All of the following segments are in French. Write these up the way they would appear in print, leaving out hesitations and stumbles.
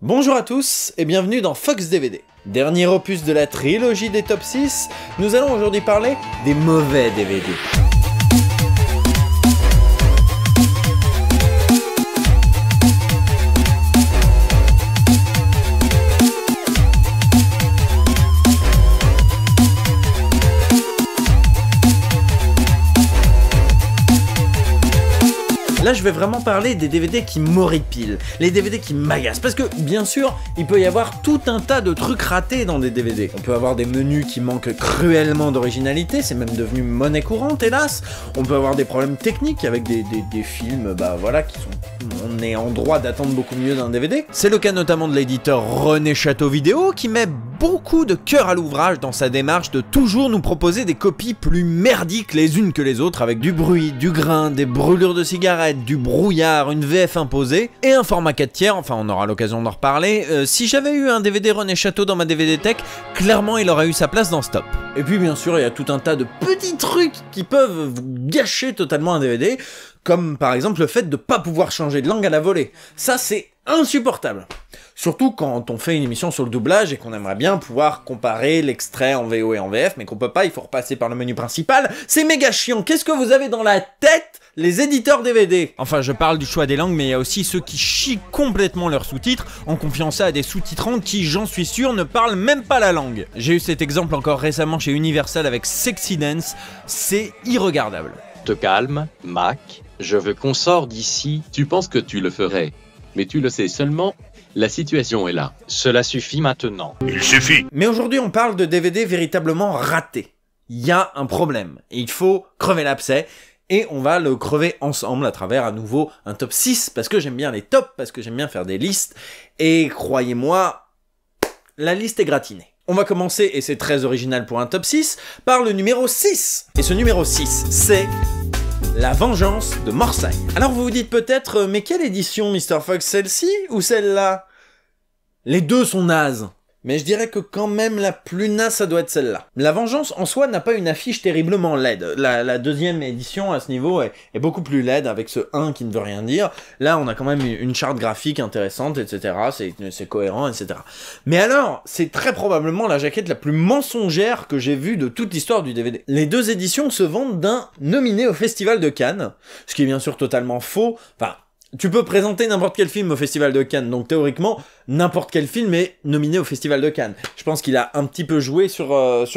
Bonjour à tous et bienvenue dans Fox DVD. Dernier opus de la trilogie des top 6, nous allons aujourd'hui parler des mauvais DVD. Là, je vais vraiment parler des DVD qui m'horripilent, les DVD qui m'agacent, parce que, bien sûr, il peut y avoir tout un tas de trucs ratés dans des DVD. On peut avoir des menus qui manquent cruellement d'originalité, c'est même devenu monnaie courante, hélas. On peut avoir des problèmes techniques avec des films, voilà, qui sont... On est en droit d'attendre beaucoup mieux d'un DVD. C'est le cas notamment de l'éditeur René Château Vidéo, qui met beaucoup de cœur à l'ouvrage dans sa démarche de toujours nous proposer des copies plus merdiques les unes que les autres, avec du bruit, du grain, des brûlures de cigarettes, du brouillard, une VF imposée, et un format 4 tiers, enfin on aura l'occasion d'en reparler. Si j'avais eu un DVD René Château dans ma DVD Tech, clairement il aurait eu sa place dans ce top. Et puis bien sûr il y a tout un tas de petits trucs qui peuvent vous gâcher totalement un DVD, comme par exemple le fait de pas pouvoir changer de langue à la volée. Ça c'est insupportable. Surtout quand on fait une émission sur le doublage et qu'on aimerait bien pouvoir comparer l'extrait en VO et en VF, mais qu'on peut pas, il faut repasser par le menu principal. C'est méga chiant. Qu'est-ce que vous avez dans la tête, les éditeurs DVD? Enfin, je parle du choix des langues, mais il y a aussi ceux qui chient complètement leurs sous-titres en confiant ça à des sous-titrants qui, j'en suis sûr, ne parlent même pas la langue. J'ai eu cet exemple encore récemment chez Universal avec Sexy Dance. C'est irregardable. Te calme, Mac. Je veux qu'on sorte d'ici. Tu penses que tu le ferais, mais tu le sais seulement, la situation est là. Cela suffit maintenant. Il suffit. Mais aujourd'hui, on parle de DVD véritablement ratés. Il y a un problème, et il faut crever l'abcès, et on va le crever ensemble à travers à nouveau un top 6, parce que j'aime bien les tops, parce que j'aime bien faire des listes, et croyez-moi, la liste est gratinée. On va commencer, et c'est très original pour un top 6, par le numéro 6. Et ce numéro 6, c'est... La Vengeance de Morsay. Alors vous vous dites peut-être, mais quelle édition Mr. Fox, celle-ci ou celle-là? Les deux sont nazes. Mais je dirais que quand même la plus naze, ça doit être celle-là. La Vengeance en soi n'a pas une affiche terriblement laide. La deuxième édition à ce niveau est beaucoup plus laide avec ce 1 qui ne veut rien dire. Là on a quand même une charte graphique intéressante, etc. C'est cohérent, etc. Mais alors, c'est très probablement la jaquette la plus mensongère que j'ai vue de toute l'histoire du DVD. Les deux éditions se vendent d'un nominé au Festival de Cannes, ce qui est bien sûr totalement faux. Enfin, tu peux présenter n'importe quel film au Festival de Cannes, donc théoriquement, n'importe quel film est nominé au Festival de Cannes. Je pense qu'il a un petit peu joué sur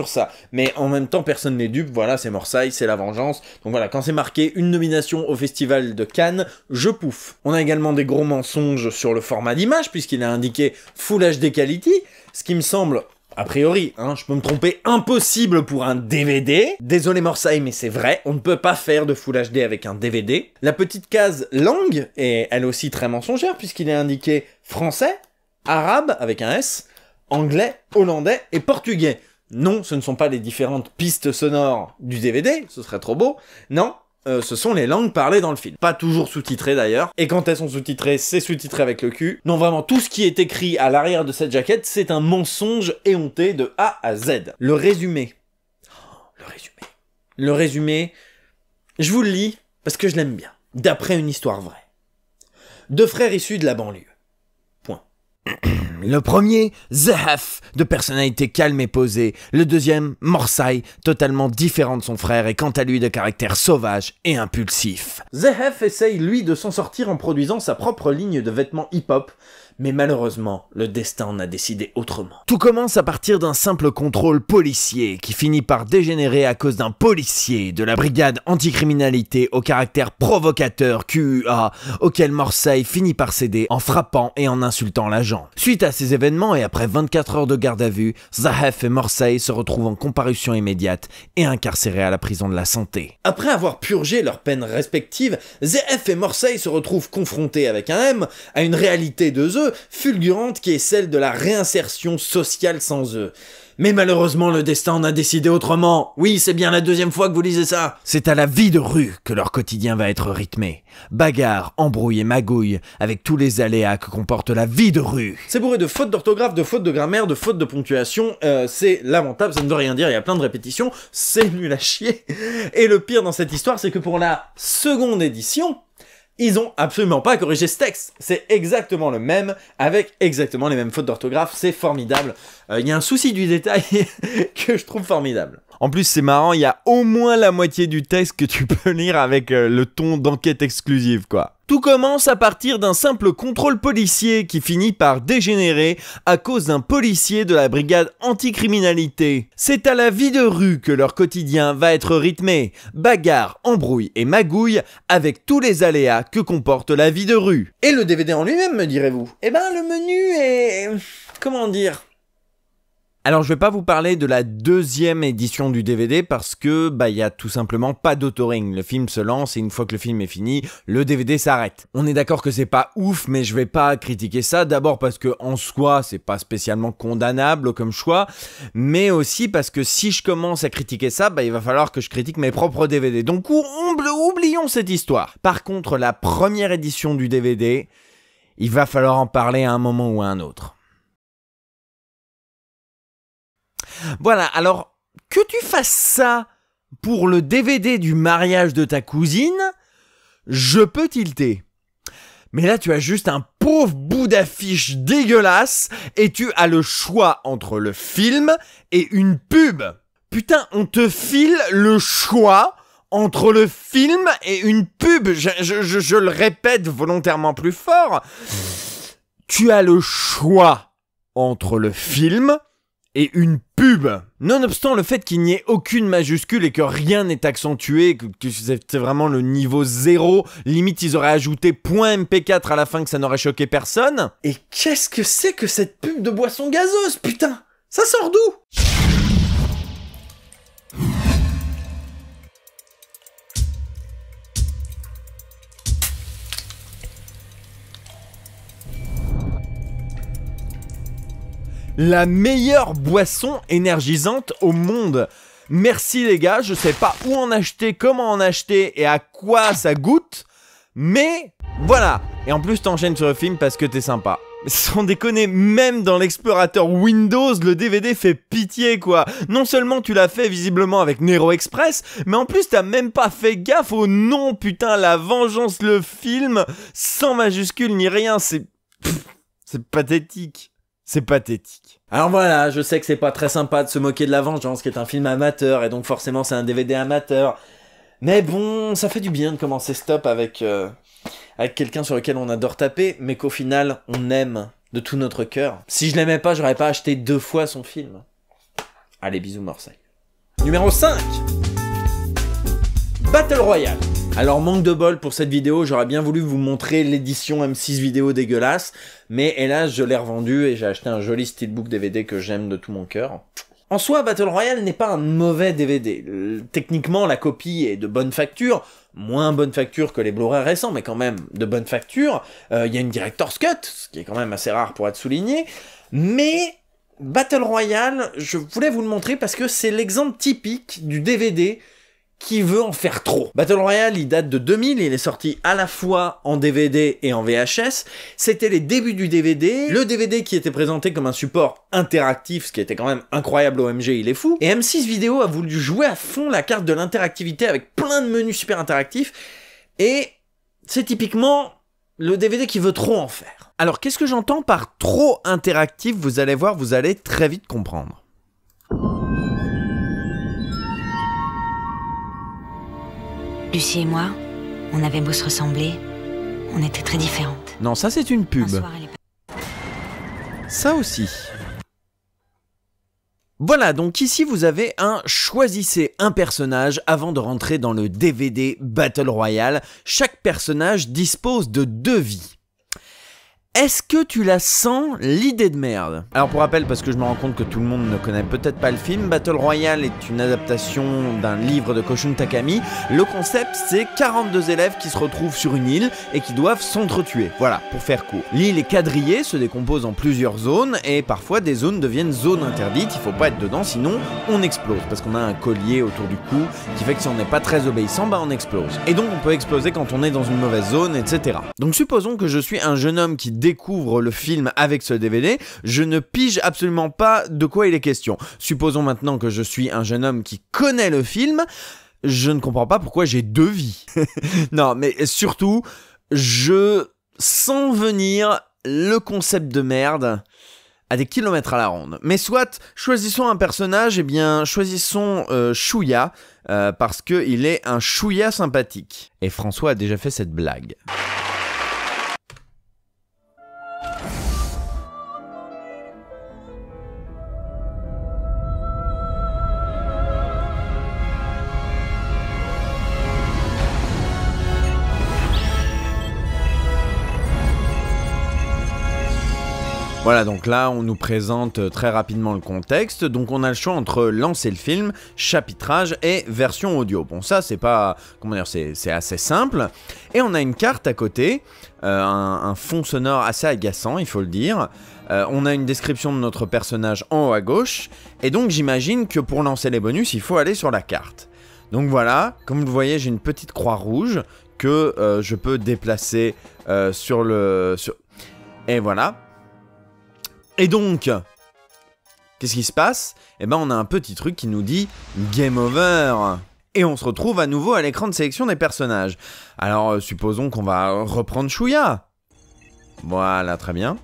ça. Mais en même temps, personne n'est dupe, voilà, c'est Morsay, c'est La Vengeance. Donc voilà, quand c'est marqué une nomination au Festival de Cannes, je pouffe. On a également des gros mensonges sur le format d'image, puisqu'il a indiqué Full HD Quality, ce qui me semble... A priori, je peux me tromper, impossible pour un DVD. Désolé Morsay, mais c'est vrai, on ne peut pas faire de Full HD avec un DVD. La petite case langue est elle aussi très mensongère, puisqu'il est indiqué français, arabe avec un S, anglais, hollandais et portugais. Non, ce ne sont pas les différentes pistes sonores du DVD, ce serait trop beau. Non, ce sont les langues parlées dans le film. Pas toujours sous-titrées d'ailleurs. Et quand elles sont sous-titrées, c'est sous-titré avec le cul. Non, vraiment, tout ce qui est écrit à l'arrière de cette jaquette, c'est un mensonge éhonté de A à Z. Le résumé. Le résumé, je vous le lis parce que je l'aime bien. D'après une histoire vraie. Deux frères issus de la banlieue. Point. Le premier, Zehef, de personnalité calme et posée. Le deuxième, Morsay, totalement différent de son frère et quant à lui de caractère sauvage et impulsif. Zehef essaye lui de s'en sortir en produisant sa propre ligne de vêtements hip-hop, mais malheureusement, le destin en a décidé autrement. Tout commence à partir d'un simple contrôle policier qui finit par dégénérer à cause d'un policier de la brigade anticriminalité au caractère provocateur QUA auquel Morsay finit par céder en frappant et en insultant l'agent. Suite à ces événements et après 24 heures de garde à vue, Zehef et Morsay se retrouvent en comparution immédiate et incarcérés à la prison de la Santé. Après avoir purgé leurs peines respectives, Zehef et Morsay se retrouvent confrontés avec un M à une réalité de eux fulgurante qui est celle de la réinsertion sociale sans eux. Mais malheureusement, le destin en a décidé autrement. Oui, c'est bien la deuxième fois que vous lisez ça. C'est à la vie de rue que leur quotidien va être rythmé. Bagarre, embrouille et magouille, avec tous les aléas que comporte la vie de rue. C'est bourré de fautes d'orthographe, de fautes de grammaire, de fautes de ponctuation. C'est lamentable, ça ne veut rien dire, il y a plein de répétitions. C'est nul à chier. Et le pire dans cette histoire, c'est que pour la seconde édition, Ils ont absolument pas corrigé ce texte. C'est exactement le même, avec exactement les mêmes fautes d'orthographe. C'est formidable. Il y a un souci du détail que je trouve formidable. En plus, c'est marrant, il y a au moins la moitié du texte que tu peux lire avec le ton d'enquête exclusive, quoi. Tout commence à partir d'un simple contrôle policier qui finit par dégénérer à cause d'un policier de la brigade anticriminalité. C'est à la vie de rue que leur quotidien va être rythmé. Bagarre, embrouille et magouille avec tous les aléas que comporte la vie de rue. Et le DVD en lui-même, me direz-vous? Eh ben, le menu est... comment dire? Alors je vais pas vous parler de la deuxième édition du DVD parce que il y a tout simplement pas d'autoring. Le film se lance et une fois que le film est fini, le DVD s'arrête. On est d'accord que c'est pas ouf, mais je vais pas critiquer ça. D'abord parce que en soi, c'est pas spécialement condamnable comme choix, mais aussi parce que si je commence à critiquer ça, il va falloir que je critique mes propres DVD. Donc oublions cette histoire. Par contre, la première édition du DVD, il va falloir en parler à un moment ou à un autre. Voilà, alors, que tu fasses ça pour le DVD du mariage de ta cousine, je peux tilter. Mais là, tu as juste un pauvre bout d'affiche dégueulasse et tu as le choix entre le film et une pub. Putain, on te file le choix entre le film et une pub. Je le répète volontairement plus fort. Tu as le choix entre le film et une pub. Nonobstant le fait qu'il n'y ait aucune majuscule et que rien n'est accentué, que c'est vraiment le niveau 0, limite ils auraient ajouté .mp4 à la fin que ça n'aurait choqué personne. Et qu'est-ce que c'est que cette pub de boisson gazeuse, putain? Ça sort d'où? La meilleure boisson énergisante au monde. Merci les gars, je sais pas où en acheter, comment en acheter et à quoi ça goûte, mais voilà. Et en plus t'enchaînes sur le film parce que t'es sympa. Sans déconner, même dans l'explorateur Windows, le DVD fait pitié quoi. Non seulement tu l'as fait visiblement avec Nero Express, mais en plus t'as même pas fait gaffe au nom, putain, La Vengeance le film, sans majuscule ni rien, c'est pathétique. C'est pathétique. Alors voilà, je sais que c'est pas très sympa de se moquer de La Vengeance, qui est un film amateur, et donc forcément c'est un DVD amateur. Mais bon, ça fait du bien de commencer Stop avec quelqu'un sur lequel on adore taper, mais qu'au final, on aime de tout notre cœur. Si je l'aimais pas, j'aurais pas acheté 2 fois son film. Allez, bisous Marseille. Numéro 5. Battle Royale. Alors manque de bol pour cette vidéo, j'aurais bien voulu vous montrer l'édition M6 vidéo dégueulasse, mais hélas je l'ai revendu et j'ai acheté un joli steelbook DVD que j'aime de tout mon cœur. En soi, Battle Royale n'est pas un mauvais DVD. Techniquement, la copie est de bonne facture, moins bonne facture que les Blu-ray récents, mais quand même de bonne facture. Il y a une Director's Cut, ce qui est quand même assez rare pour être souligné, mais Battle Royale, je voulais vous le montrer parce que c'est l'exemple typique du DVD qui veut en faire trop. Battle Royale, il date de 2000, il est sorti à la fois en DVD et en VHS. C'était les débuts du DVD, le DVD qui était présenté comme un support interactif, ce qui était quand même incroyable. OMG, il est fou. Et M6 Vidéo a voulu jouer à fond la carte de l'interactivité avec plein de menus super interactifs, et c'est typiquement le DVD qui veut trop en faire. Alors, qu'est-ce que j'entends par trop interactif? Vous allez voir, vous allez très vite comprendre. Lucie et moi, on avait beau se ressembler, on était très différentes. Non, ça c'est une pub. Un soir, elle est... Ça aussi. Voilà, donc ici vous avez un choisissez un personnage avant de rentrer dans le DVD Battle Royale. Chaque personnage dispose de 2 vies. Est-ce que tu la sens, l'idée de merde? Alors pour rappel, parce que je me rends compte que tout le monde ne connaît peut-être pas le film, Battle Royale est une adaptation d'un livre de Koshun Takami. Le concept, c'est 42 élèves qui se retrouvent sur une île et qui doivent s'entretuer. Voilà, pour faire court. L'île est quadrillée, se décompose en plusieurs zones et parfois des zones deviennent zones interdites. Il faut pas être dedans, sinon on explose parce qu'on a un collier autour du cou qui fait que si on n'est pas très obéissant, on explose. Et donc on peut exploser quand on est dans une mauvaise zone, etc. Donc supposons que je suis un jeune homme qui découvre le film avec ce DVD, je ne pige absolument pas de quoi il est question. Supposons maintenant que je suis un jeune homme qui connaît le film, je ne comprends pas pourquoi j'ai 2 vies. Non, mais surtout, je sens venir le concept de merde à des kilomètres à la ronde. Mais soit, choisissons un personnage, eh bien, choisissons Chouïa, parce qu'il est un chouïa sympathique. Et François a déjà fait cette blague. Voilà, donc là, on nous présente très rapidement le contexte. Donc, on a le choix entre lancer le film, chapitrage et version audio. Bon, ça, c'est pas... Comment dire, c'est assez simple. Et on a une carte à côté, un fond sonore assez agaçant, il faut le dire. On a une description de notre personnage en haut à gauche. Et donc, j'imagine que pour lancer les bonus, il faut aller sur la carte. Donc voilà, comme vous le voyez, j'ai une petite croix rouge que je peux déplacer sur le... Et voilà. Et donc, qu'est-ce qui se passe? Eh ben, on a un petit truc qui nous dit « Game over !» Et on se retrouve à nouveau à l'écran de sélection des personnages. Alors, supposons qu'on va reprendre Chouïa. Voilà, très bien.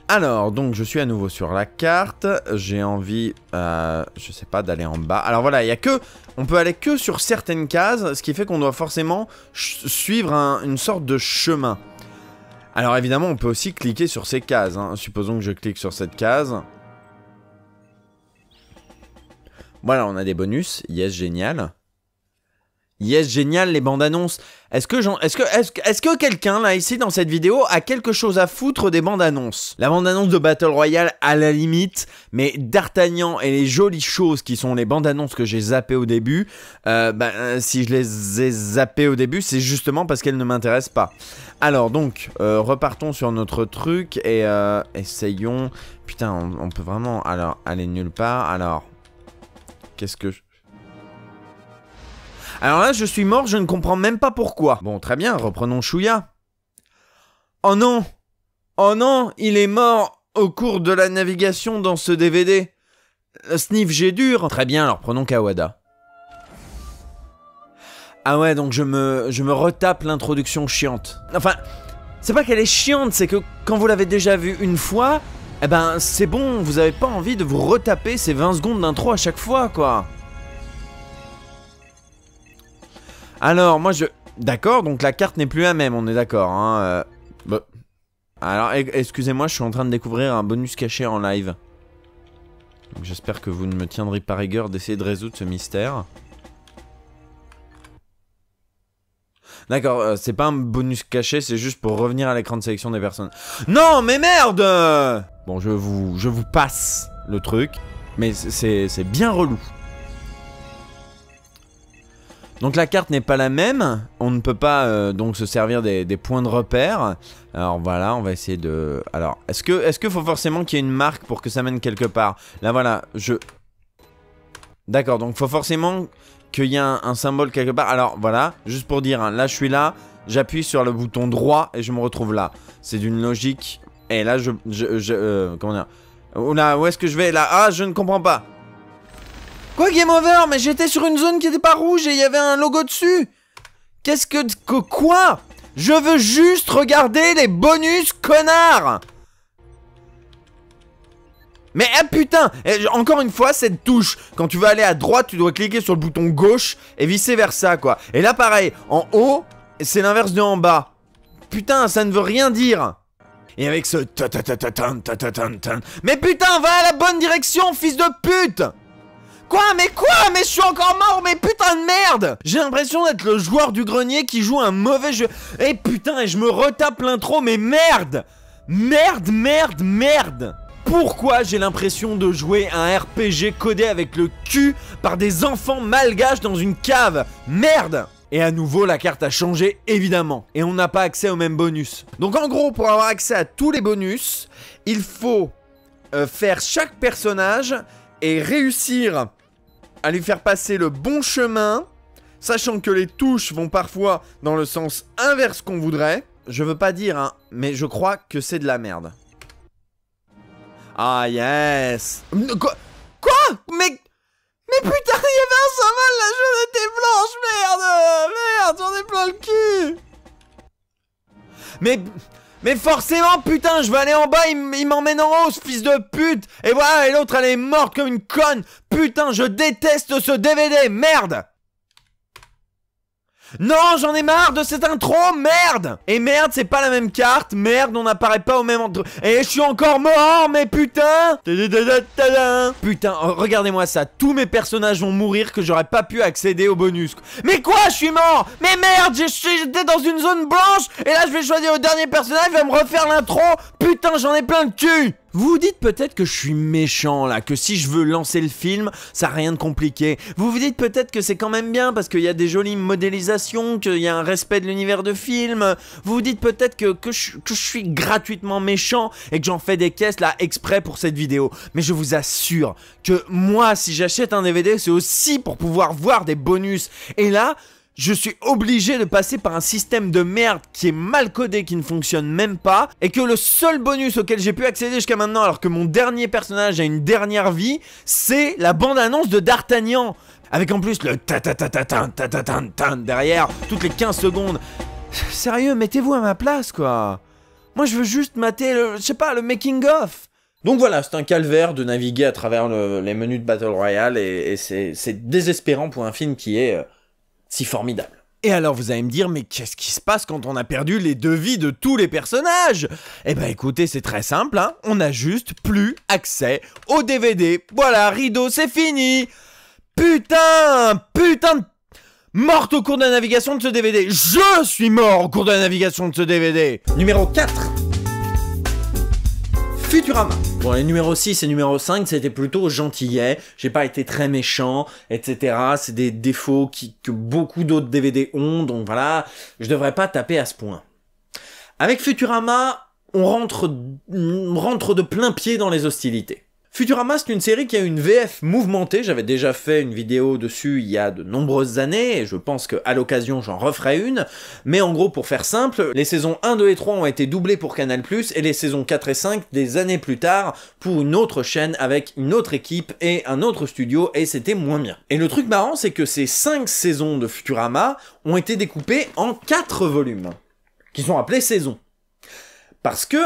Alors, donc, je suis à nouveau sur la carte. J'ai envie, je sais pas, d'aller en bas. Alors voilà, il y a que... On peut aller que sur certaines cases, ce qui fait qu'on doit forcément suivre une sorte de chemin. Alors évidemment, on peut aussi cliquer sur ces cases. Hein. Supposons que je clique sur cette case. Voilà, on a des bonus. Yes, génial. Yes, génial, les bandes annonces. Est-ce que quelqu'un, là, ici, dans cette vidéo, a quelque chose à foutre des bandes annonces? La bande annonce de Battle Royale, à la limite, mais D'Artagnan et les jolies choses qui sont les bandes annonces que j'ai zappées au début, si je les ai zappées au début, c'est justement parce qu'elles ne m'intéressent pas. Alors, donc, repartons sur notre truc et essayons... Putain, on peut vraiment... Alors, aller nulle part. Alors, qu'est-ce que... Alors là, je suis mort, je ne comprends même pas pourquoi. Bon, très bien, reprenons Chouïa. Oh non! Oh non, il est mort au cours de la navigation dans ce DVD. Sniff, j'ai dur. Très bien, alors prenons Kawada. Ah ouais, donc je me retape l'introduction chiante. Enfin, c'est pas qu'elle est chiante, c'est que quand vous l'avez déjà vue une fois, eh ben c'est bon, vous avez pas envie de vous retaper ces 20 secondes d'intro à chaque fois, quoi. Alors, moi je... D'accord, donc la carte n'est plus la même, on est d'accord, hein. Bah. Alors, excusez-moi, je suis en train de découvrir un bonus caché en live. J'espère que vous ne me tiendrez pas rigueur d'essayer de résoudre ce mystère. D'accord, c'est pas un bonus caché, c'est juste pour revenir à l'écran de sélection des personnes. Non, mais merde! Bon, je vous passe le truc, mais c'est bien relou. Donc la carte n'est pas la même, on ne peut pas donc se servir des points de repère. Alors voilà, on va essayer de... Alors, est-ce qu'il faut forcément qu'il y ait une marque pour que ça mène quelque part? Là voilà, D'accord, donc il faut forcément qu'il y ait un symbole quelque part. Alors voilà, juste pour dire, hein, là je suis là, j'appuie sur le bouton droit et je me retrouve là. C'est d'une logique... Et là comment dire? Oula, où est-ce que je vais là? Ah, je ne comprends pas. Quoi, game over? Mais j'étais sur une zone qui était pas rouge et il y avait un logo dessus. Qu'est-ce que... Quoi? Je veux juste regarder les bonus, connard. Mais ah putain, encore une fois, cette touche, quand tu veux aller à droite, tu dois cliquer sur le bouton gauche et vice versa, quoi. Et là, pareil, en haut, c'est l'inverse de en bas. Putain, ça ne veut rien dire. Et avec ce... Mais putain, va à la bonne direction, fils de pute. Quoi? Mais je suis encore mort, mais putain de merde! J'ai l'impression d'être le joueur du grenier qui joue un mauvais jeu. Eh putain, et je me retape l'intro, mais merde! Merde! Pourquoi j'ai l'impression de jouer un RPG codé avec le cul par des enfants malgaches dans une cave? Merde! Et à nouveau, la carte a changé, évidemment. Et on n'a pas accès aux mêmes bonus. Donc en gros, pour avoir accès à tous les bonus, il faut faire chaque personnage et réussir à lui faire passer le bon chemin, sachant que les touches vont parfois dans le sens inverse qu'on voudrait. Je veux pas dire, hein, mais je crois que c'est de la merde. Ah yes. Quoi? Mais putain, il y avait un symbole, la jaune était blanche, merde, j'en ai plein le cul. Mais forcément, putain, je vais aller en bas, il m'emmène en haut, ce fils de pute. Et voilà, et l'autre, elle est morte comme une conne. Putain, je déteste ce DVD, merde. Non, j'en ai marre de cette intro, merde. Et merde, c'est pas la même carte, merde, on n'apparaît pas au même endroit. Et je suis encore mort, mais putain. Putain, regardez-moi ça, tous mes personnages vont mourir que j'aurais pas pu accéder au bonus. Mais quoi, je suis mort? Mais merde, j'étais dans une zone blanche, et là je vais choisir le dernier personnage, il va me refaire l'intro. Putain, j'en ai plein le cul. Vous vous dites peut-être que je suis méchant là, que si je veux lancer le film, ça n'a rien de compliqué. Vous vous dites peut-être que c'est quand même bien parce qu'il y a des jolies modélisations, qu'il y a un respect de l'univers de film. Vous vous dites peut-être que je suis gratuitement méchant et que j'en fais des caisses là exprès pour cette vidéo. Mais je vous assure que moi, si j'achète un DVD, c'est aussi pour pouvoir voir des bonus. Et là, je suis obligé de passer par un système de merde qui est mal codé, qui ne fonctionne même pas, et que le seul bonus auquel j'ai pu accéder jusqu'à maintenant, alors que mon dernier personnage a une dernière vie, c'est la bande-annonce de D'Artagnan, avec en plus le ta-ta-ta-ta-tan derrière, toutes les 15 secondes. Sérieux, mettez-vous à ma place, quoi. Moi, je veux juste mater le making-of. Donc voilà, c'est un calvaire de naviguer à travers les menus de Battle Royale, et c'est désespérant pour un film qui est... si formidable. Et alors vous allez me dire, mais qu'est-ce qui se passe quand on a perdu les devis de tous les personnages? Eh ben écoutez, c'est très simple, hein, on a juste plus accès au DVD. Voilà, rideau, c'est fini. Putain, morte au cours de la navigation de ce DVD. Je suis mort au cours de la navigation de ce DVD. Numéro 4. Futurama. Bon, les numéros 6 et numéro 5, c'était plutôt gentillet, j'ai pas été très méchant, etc. C'est des défauts que beaucoup d'autres DVD ont, donc voilà, je devrais pas taper à ce point. Avec Futurama, on rentre de plein pied dans les hostilités. Futurama, c'est une série qui a une VF mouvementée, j'avais déjà fait une vidéo dessus il y a de nombreuses années, et je pense qu'à l'occasion j'en referai une, mais en gros pour faire simple, les saisons 1, 2 et 3 ont été doublées pour Canal+, et les saisons 4 et 5 des années plus tard pour une autre chaîne avec une autre équipe et un autre studio, et c'était moins bien. Et le truc marrant, c'est que ces 5 saisons de Futurama ont été découpées en 4 volumes, qui sont appelés saisons. Parce que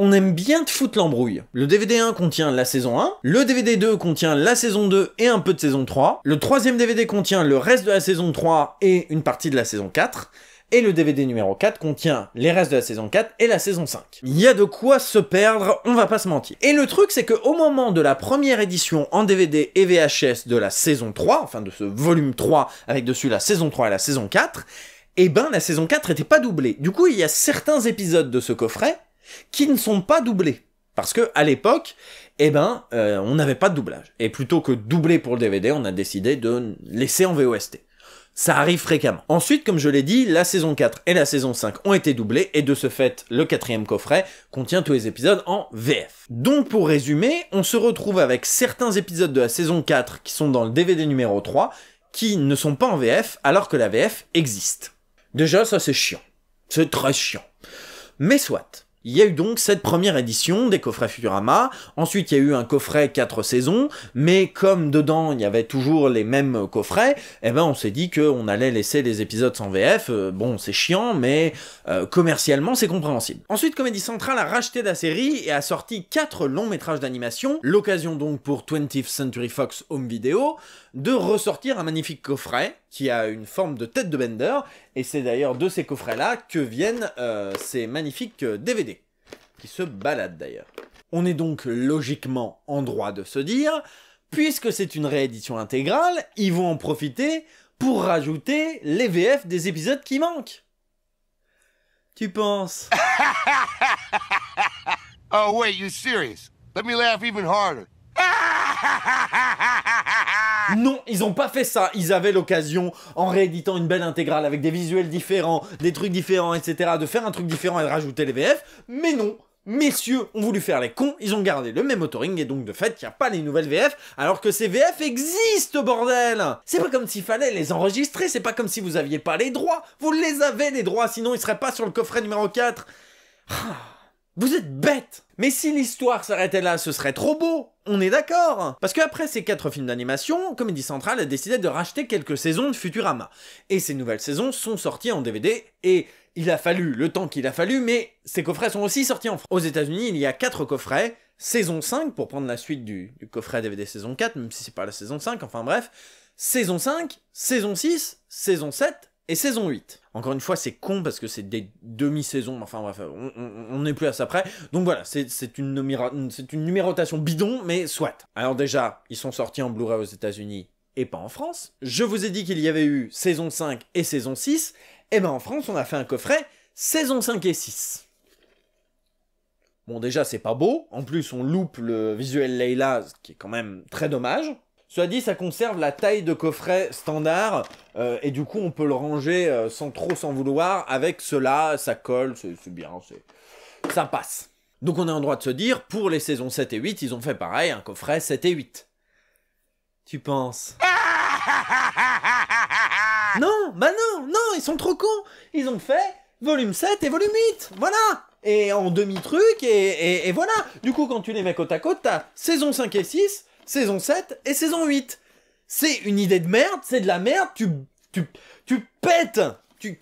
on aime bien te foutre l'embrouille. Le DVD 1 contient la saison 1, le DVD 2 contient la saison 2 et un peu de saison 3, le troisième DVD contient le reste de la saison 3 et une partie de la saison 4, et le DVD numéro 4 contient les restes de la saison 4 et la saison 5. Il y a de quoi se perdre, on va pas se mentir. Et le truc, c'est qu'au moment de la première édition en DVD et VHS de la saison 3, enfin de ce volume 3 avec dessus la saison 3 et la saison 4, eh ben la saison 4 était pas doublée. Du coup, il y a certains épisodes de ce coffret qui ne sont pas doublés. Parce que à l'époque, eh ben, on n'avait pas de doublage. Et plutôt que doubler pour le DVD, on a décidé de laisser en VOST. Ça arrive fréquemment. Ensuite, comme je l'ai dit, la saison 4 et la saison 5 ont été doublées, et de ce fait, le 4e coffret contient tous les épisodes en VF. Donc pour résumer, on se retrouve avec certains épisodes de la saison 4 qui sont dans le DVD numéro 3, qui ne sont pas en VF, alors que la VF existe. Déjà, ça c'est chiant. C'est très chiant. Mais soit. Il y a eu donc cette première édition des coffrets Futurama, ensuite il y a eu un coffret 4 saisons, mais comme dedans il y avait toujours les mêmes coffrets, eh ben on s'est dit qu'on allait laisser les épisodes sans VF, bon c'est chiant, mais commercialement c'est compréhensible. Ensuite Comedy Central a racheté la série et a sorti 4 longs métrages d'animation, l'occasion donc pour 20th Century Fox Home Video de ressortir un magnifique coffret qui a une forme de tête de Bender, et c'est d'ailleurs de ces coffrets-là que viennent ces magnifiques DVD, qui se baladent d'ailleurs. On est donc logiquement en droit de se dire, puisque c'est une réédition intégrale, ils vont en profiter pour rajouter les VF des épisodes qui manquent. Tu penses? Oh wait, you serious? Let me laugh even harder. Non, ils ont pas fait ça. Ils avaient l'occasion, en rééditant une belle intégrale avec des visuels différents, des trucs différents, etc., de faire un truc différent et de rajouter les VF, mais non. Messieurs ont voulu faire les cons, ils ont gardé le même authoring, et donc de fait, il n'y a pas les nouvelles VF, alors que ces VF existent, bordel! C'est pas comme s'il fallait les enregistrer, c'est pas comme si vous aviez pas les droits. Vous les avez, les droits, sinon ils seraient pas sur le coffret numéro 4. Vous êtes bêtes! Mais si l'histoire s'arrêtait là, ce serait trop beau! On est d'accord! Parce qu'après ces 4 films d'animation, Comedy Central a décidé de racheter quelques saisons de Futurama. Et ces nouvelles saisons sont sorties en DVD, et il a fallu le temps qu'il a fallu, mais ces coffrets sont aussi sortis en France. Aux États-Unis, il y a 4 coffrets, saison 5, pour prendre la suite du coffret DVD saison 4, même si c'est pas la saison 5, enfin bref, saison 5, saison 6, saison 7, et saison 8. Encore une fois, c'est con parce que c'est des demi-saisons, enfin bref, on n'est plus à ça près. Donc voilà, c'est une numérotation bidon, mais soit. Alors déjà, ils sont sortis en Blu-ray aux États-Unis et pas en France. Je vous ai dit qu'il y avait eu saison 5 et saison 6, et ben en France, on a fait un coffret saison 5 et 6. Bon, déjà, c'est pas beau. En plus, on loupe le visuel Layla, ce qui est quand même très dommage. Cela dit, ça conserve la taille de coffret standard, et du coup, on peut le ranger sans trop s'en vouloir. Avec cela, ça colle, c'est bien, ça passe. Donc on est en droit de se dire, pour les saisons 7 et 8, ils ont fait pareil, un coffret 7 et 8. Tu penses? Non, bah non, ils sont trop cons. Ils ont fait volume 7 et volume 8, voilà. Et en demi-truc, et voilà. Du coup, quand tu les mets côte à côte, t'as saison 5 et 6, saison 7 et saison 8. C'est une idée de merde, c'est de la merde, tu pètes.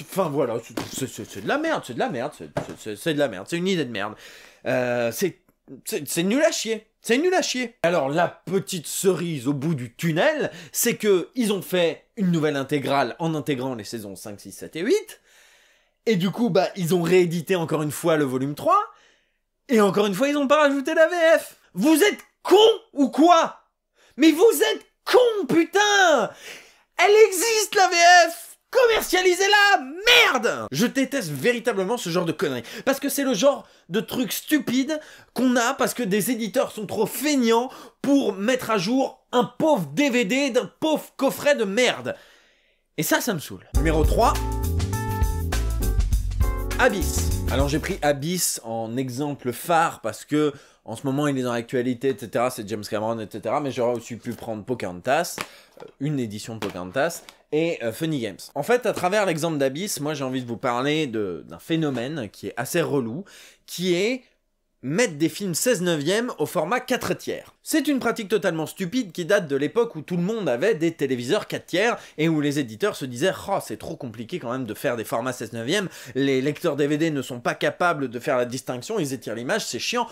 Enfin voilà, c'est de la merde, c'est de la merde, c'est de la merde, c'est une idée de merde. C'est nul à chier. C'est nul à chier. Alors la petite cerise au bout du tunnel, c'est que ils ont fait une nouvelle intégrale en intégrant les saisons 5, 6, 7 et 8. Et du coup, bah, ils ont réédité encore une fois le volume 3. Et encore une fois, ils n'ont pas rajouté la VF. Vous êtes cons ou quoi? Mais vous êtes cons, putain! Elle existe, la VF! Commercialisez-la! Merde! Je déteste véritablement ce genre de conneries. Parce que c'est le genre de truc stupide qu'on a parce que des éditeurs sont trop feignants pour mettre à jour un pauvre DVD d'un pauvre coffret de merde. Et ça me saoule. Numéro 3. Abyss. Alors j'ai pris Abyss en exemple phare parce que en ce moment il est dans l'actualité, etc. C'est James Cameron, etc. Mais j'aurais aussi pu prendre Pocahontas, une édition de Pocahontas, et Funny Games. En fait, à travers l'exemple d'Abyss, moi j'ai envie de vous parler d'un phénomène qui est assez relou, qui est mettre des films 16/9 au format 4/3. C'est une pratique totalement stupide qui date de l'époque où tout le monde avait des téléviseurs 4/3 et où les éditeurs se disaient « Oh, c'est trop compliqué quand même de faire des formats 16/9, les lecteurs DVD ne sont pas capables de faire la distinction, ils étirent l'image, c'est chiant.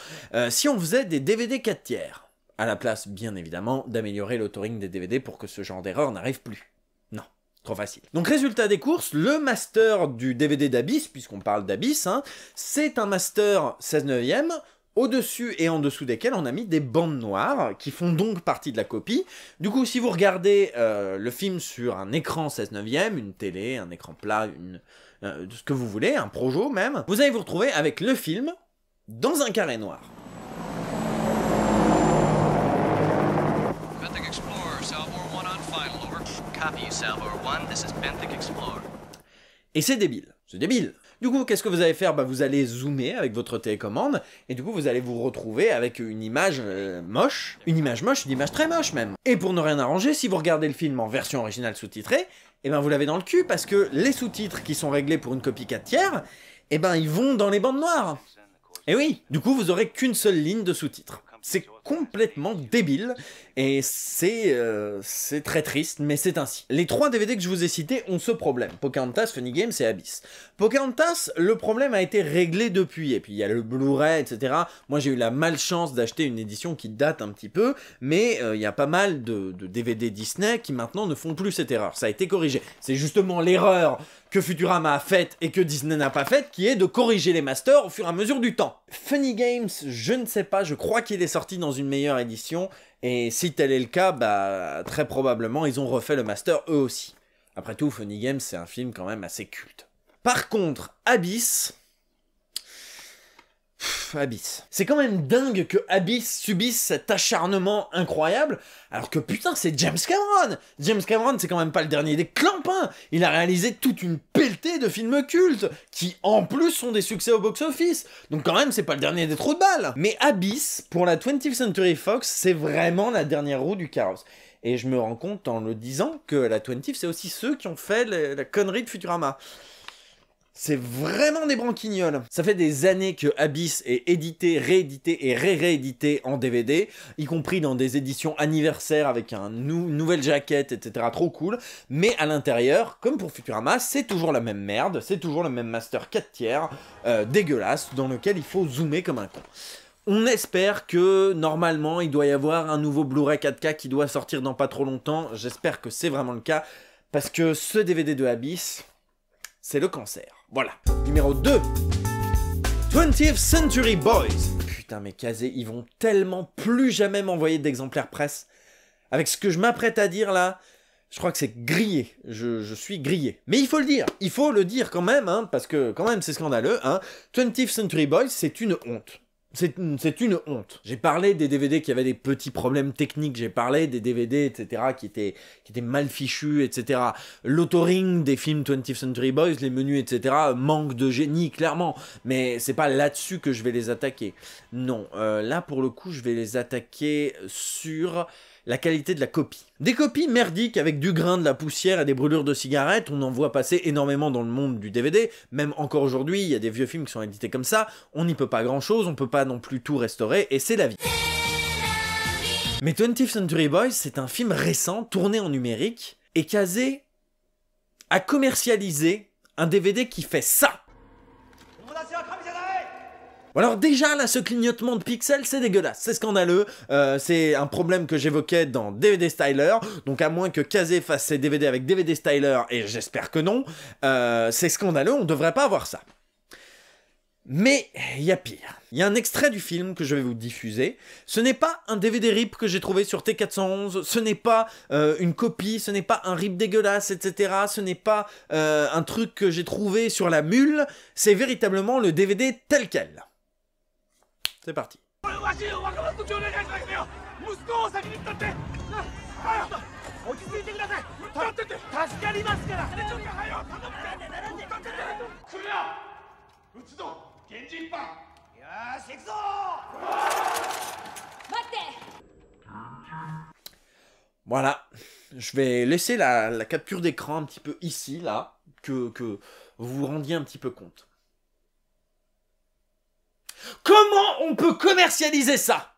Si on faisait des DVD 4/3 ?» À la place, bien évidemment, d'améliorer l'authoring des DVD pour que ce genre d'erreur n'arrive plus. Non. Trop facile. Donc résultat des courses, le master du DVD d'Abyss, puisqu'on parle d'Abyss, hein, c'est un master 16/9, au-dessus et en dessous desquels on a mis des bandes noires, qui font donc partie de la copie. Du coup, si vous regardez le film sur un écran 16/9, une télé, un écran plat, ce que vous voulez, un projo même, vous allez vous retrouver avec le film dans un carré noir. Et c'est débile. C'est débile. Du coup, qu'est-ce que vous allez faire? Bah, vous allez zoomer avec votre télécommande, et du coup, vous allez vous retrouver avec une image moche. Une image moche, une image très moche même. Et pour ne rien arranger, si vous regardez le film en version originale sous-titrée, eh ben vous l'avez dans le cul, parce que les sous-titres qui sont réglés pour une copie 4/3, eh ben ils vont dans les bandes noires. Et oui, du coup, vous aurez qu'une seule ligne de sous-titres. C'est complètement débile, et c'est très triste, mais c'est ainsi. Les 3 DVD que je vous ai cités ont ce problème. Pocahontas, Funny Games et Abyss. Pocahontas, le problème a été réglé depuis, et puis il y a le Blu-ray, etc. Moi j'ai eu la malchance d'acheter une édition qui date un petit peu, mais il y a pas mal de DVD Disney qui maintenant ne font plus cette erreur. Ça a été corrigé. C'est justement l'erreur que Futurama a faite et que Disney n'a pas faite, qui est de corriger les masters au fur et à mesure du temps. Funny Games, je ne sais pas, je crois qu'il est sorti dans une meilleure édition, et si tel est le cas, bah très probablement ils ont refait le master eux aussi. Après tout, Funny Games c'est un film quand même assez culte. Par contre, Abyss... Abyss. C'est quand même dingue que Abyss subisse cet acharnement incroyable, alors que putain c'est James Cameron. James Cameron c'est quand même pas le dernier des clampins. Il a réalisé toute une pelletée de films cultes, qui en plus sont des succès au box-office. Donc quand même c'est pas le dernier des trous de balles. Mais Abyss, pour la 20th Century Fox, c'est vraiment la dernière roue du carrosse. Et je me rends compte en le disant que la 20th c'est aussi ceux qui ont fait la connerie de Futurama. C'est vraiment des branquignoles. Ça fait des années que Abyss est édité, réédité et réédité en DVD, y compris dans des éditions anniversaires avec une nouvelle jaquette, etc. Trop cool. Mais à l'intérieur, comme pour Futurama, c'est toujours la même merde, c'est toujours le même master 4/3, dégueulasse, dans lequel il faut zoomer comme un con. On espère que, normalement, il doit y avoir un nouveau Blu-ray 4K qui doit sortir dans pas trop longtemps. J'espère que c'est vraiment le cas, parce que ce DVD de Abyss, c'est le cancer. Voilà. Numéro 2. 20th Century Boys. Putain, mais Kazé, ils vont tellement plus jamais m'envoyer d'exemplaires presse. Avec ce que je m'apprête à dire là, je crois que c'est grillé. Je suis grillé. Mais il faut le dire. Il faut le dire quand même, hein, parce que quand même c'est scandaleux. Hein. 20th Century Boys, c'est une honte. C'est une honte. J'ai parlé des DVD qui avaient des petits problèmes techniques, j'ai parlé des DVD, etc., qui étaient mal fichus, etc. L'autoring des films 20th Century Boys, les menus, etc., manque de génie, clairement. Mais c'est pas là-dessus que je vais les attaquer. Non, là, pour le coup, je vais les attaquer sur la qualité de la copie. Des copies merdiques avec du grain, de la poussière et des brûlures de cigarettes, on en voit passer énormément dans le monde du DVD, même encore aujourd'hui, il y a des vieux films qui sont édités comme ça, on n'y peut pas grand chose, on peut pas non plus tout restaurer, et c'est la vie. Mais 20th Century Boys, c'est un film récent, tourné en numérique, et Kazé a commercialisé un DVD qui fait ça. Alors déjà, là, ce clignotement de pixels, c'est dégueulasse, c'est scandaleux, c'est un problème que j'évoquais dans DVD Styler, donc à moins que Kazé fasse ses DVD avec DVD Styler, et j'espère que non, c'est scandaleux, on devrait pas avoir ça. Mais il y a pire. Il y a un extrait du film que je vais vous diffuser. Ce n'est pas un DVD RIP que j'ai trouvé sur T411, ce n'est pas une copie, ce n'est pas un RIP dégueulasse, etc. Ce n'est pas un truc que j'ai trouvé sur la mule, c'est véritablement le DVD tel quel. C'est parti. Voilà, je vais laisser la capture d'écran un petit peu ici, là, que vous vous rendiez un petit peu compte. Comment on peut commercialiser ça?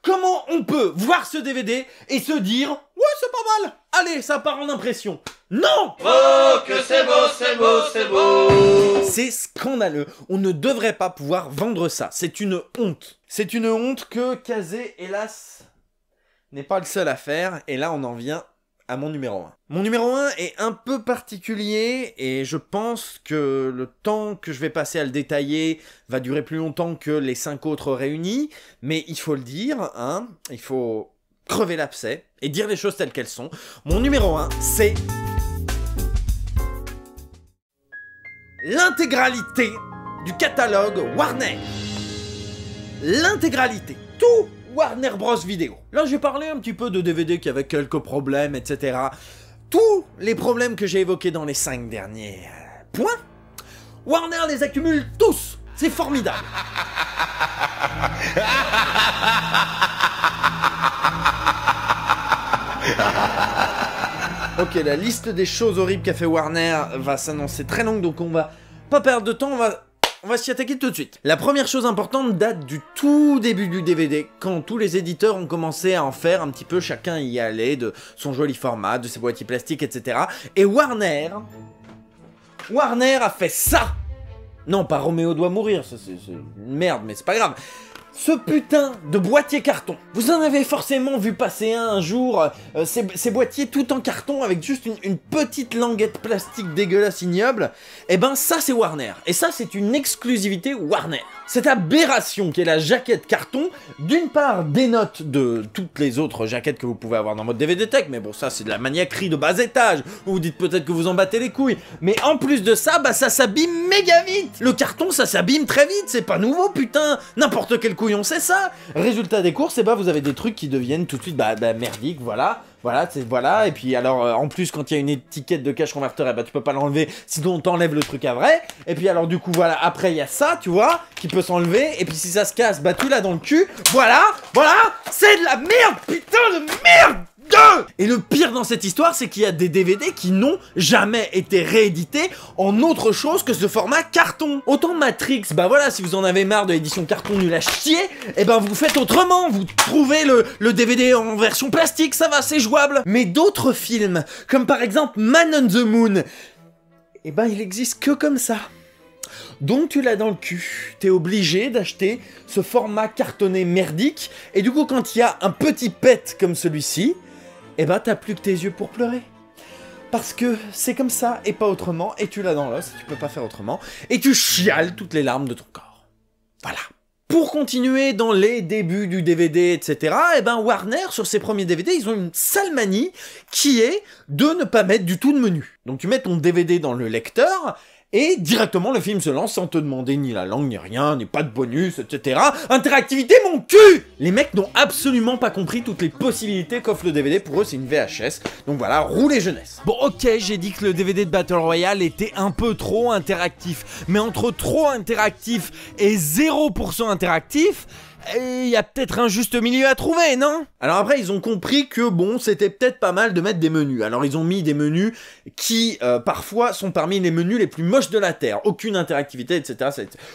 Comment on peut voir ce DVD et se dire « Ouais, c'est pas mal, allez, ça part en impression ». Non! Oh, que c'est beau, c'est beau, c'est beau! C'est scandaleux. On ne devrait pas pouvoir vendre ça. C'est une honte. C'est une honte que Kazé, hélas, n'est pas le seul à faire. Et là, on en vient à mon numéro 1. Mon numéro 1 est un peu particulier et je pense que le temps que je vais passer à le détailler va durer plus longtemps que les 5 autres réunis. Mais il faut le dire, hein, il faut crever l'abcès et dire les choses telles qu'elles sont. Mon numéro 1, c'est l'intégralité du catalogue Warner. L'intégralité. Tout Warner Bros Vidéo. Là, j'ai parlé un petit peu de DVD qui avaient quelques problèmes, etc. Tous les problèmes que j'ai évoqués dans les 5 derniers points, Warner les accumule tous. C'est formidable. Ok, la liste des choses horribles qu'a fait Warner va s'annoncer très longue, donc on va pas perdre de temps, on va s'y attaquer tout de suite. La première chose importante date du tout début du DVD, quand tous les éditeurs ont commencé à en faire un petit peu, chacun y allait, de son joli format, de ses boîtiers plastiques, etc. Et Warner a fait ça. Non, pas Roméo doit mourir, c'est une merde, mais c'est pas grave. Ce putain de boîtier carton. Vous en avez forcément vu passer un jour, ces boîtiers tout en carton avec juste une petite languette plastique dégueulasse ignoble. Eh ben ça c'est Warner. Et ça c'est une exclusivité Warner. Cette aberration qu'est la jaquette carton, d'une part dénote de toutes les autres jaquettes que vous pouvez avoir dans votre DVD Tech, mais bon ça c'est de la maniaquerie de bas étage, vous dites peut-être que vous en battez les couilles, mais en plus de ça, bah ça s'abîme méga vite. Le carton ça s'abîme très vite, c'est pas nouveau putain, n'importe quel couillon sait ça. Résultat des courses, et bah vous avez des trucs qui deviennent tout de suite merdiques, voilà, et puis alors en plus quand il y a une étiquette de cache converteur, et bah tu peux pas l'enlever, sinon on t'enlève le truc à vrai, et puis alors du coup voilà, après il y a ça, tu vois, qui peut s'enlever, et puis si ça se casse, bah tu l'as dans le cul, voilà, c'est de la merde, putain de merde. Et le pire dans cette histoire, c'est qu'il y a des DVD qui n'ont jamais été réédités en autre chose que ce format carton. Autant Matrix, bah voilà, si vous en avez marre de l'édition carton nulle à chier, et ben vous faites autrement, vous trouvez le DVD en version plastique, ça va, c'est jouable. Mais d'autres films, comme par exemple Man on the Moon, et ben il existe que comme ça. Donc tu l'as dans le cul, t'es obligé d'acheter ce format cartonné merdique, et du coup quand il y a un petit pet comme celui-ci, eh ben t'as plus que tes yeux pour pleurer. Parce que c'est comme ça et pas autrement, et tu l'as dans l'os, tu peux pas faire autrement, et tu chiales toutes les larmes de ton corps. Voilà. Pour continuer dans les débuts du DVD, etc., eh ben Warner, sur ses premiers DVD, ils ont une sale manie qui est de ne pas mettre du tout de menu. Donc tu mets ton DVD dans le lecteur, et directement le film se lance sans te demander ni la langue, ni rien, ni pas de bonus, etc. Interactivité, mon cul! Les mecs n'ont absolument pas compris toutes les possibilités qu'offre le DVD, pour eux c'est une VHS, donc voilà, roulez jeunesse. Bon ok, j'ai dit que le DVD de Battle Royale était un peu trop interactif, mais entre trop interactif et 0% interactif, il y a peut-être un juste milieu à trouver, non? Alors après, ils ont compris que bon, c'était peut-être pas mal de mettre des menus. Alors ils ont mis des menus qui, parfois, sont parmi les menus les plus moches de la Terre. Aucune interactivité, etc.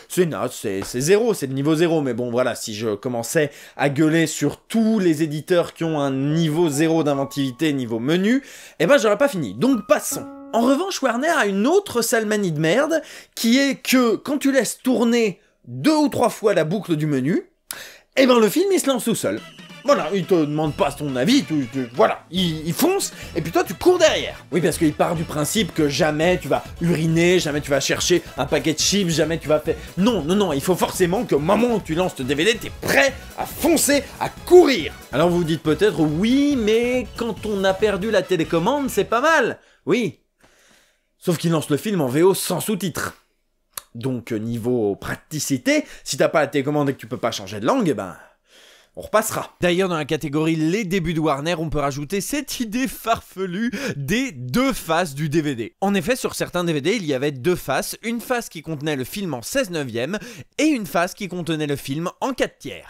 C'est zéro, c'est le niveau 0. Mais bon, voilà, si je commençais à gueuler sur tous les éditeurs qui ont un niveau 0 d'inventivité, niveau menu, eh ben j'aurais pas fini. Donc passons. En revanche, Warner a une autre sale manie de merde, qui est que quand tu laisses tourner 2 ou 3 fois la boucle du menu, et ben le film il se lance tout seul. Voilà, il te demande pas ton avis, voilà, il fonce, et puis toi tu cours derrière. Oui, parce qu'il part du principe que jamais tu vas uriner, jamais tu vas chercher un paquet de chips, jamais tu vas faire... Non, il faut forcément que au moment où tu lances ton DVD, t'es prêt à foncer, à courir. Alors vous vous dites peut-être, oui, mais quand on a perdu la télécommande, c'est pas mal. Oui, sauf qu'il lance le film en VO sans sous-titres. Donc niveau praticité, si t'as pas la télécommande et que tu peux pas changer de langue, eh ben... on repassera. D'ailleurs, dans la catégorie les débuts de Warner, on peut rajouter cette idée farfelue des 2 faces du DVD. En effet, sur certains DVD, il y avait 2 faces, une face qui contenait le film en 16/9 et une face qui contenait le film en 4/3.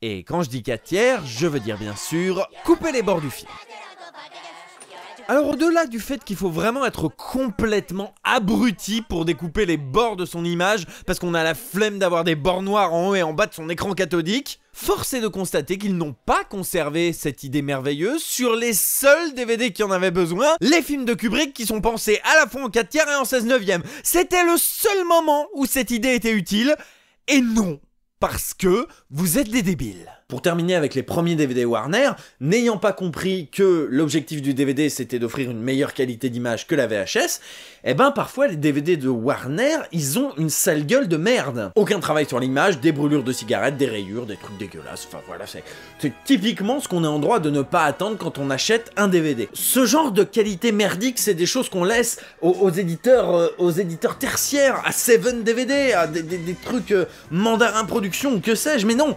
Et quand je dis 4/3, je veux dire bien sûr couper les bords du film. Alors au-delà du fait qu'il faut vraiment être complètement abruti pour découper les bords de son image parce qu'on a la flemme d'avoir des bords noirs en haut et en bas de son écran cathodique, force est de constater qu'ils n'ont pas conservé cette idée merveilleuse sur les seuls DVD qui en avaient besoin, les films de Kubrick qui sont pensés à la fois en 4/3 et en 16/9. C'était le seul moment où cette idée était utile, et non, parce que vous êtes des débiles. Pour terminer avec les premiers DVD Warner, n'ayant pas compris que l'objectif du DVD c'était d'offrir une meilleure qualité d'image que la VHS, eh ben parfois les DVD de Warner, ils ont une sale gueule de merde. Aucun travail sur l'image, des brûlures de cigarettes, des rayures, des trucs dégueulasses, enfin voilà, c'est typiquement ce qu'on est en droit de ne pas attendre quand on achète un DVD. Ce genre de qualité merdique, c'est des choses qu'on laisse aux éditeurs tertiaires, à Seven DVD, à des trucs Mandarin Production, que sais-je, mais non,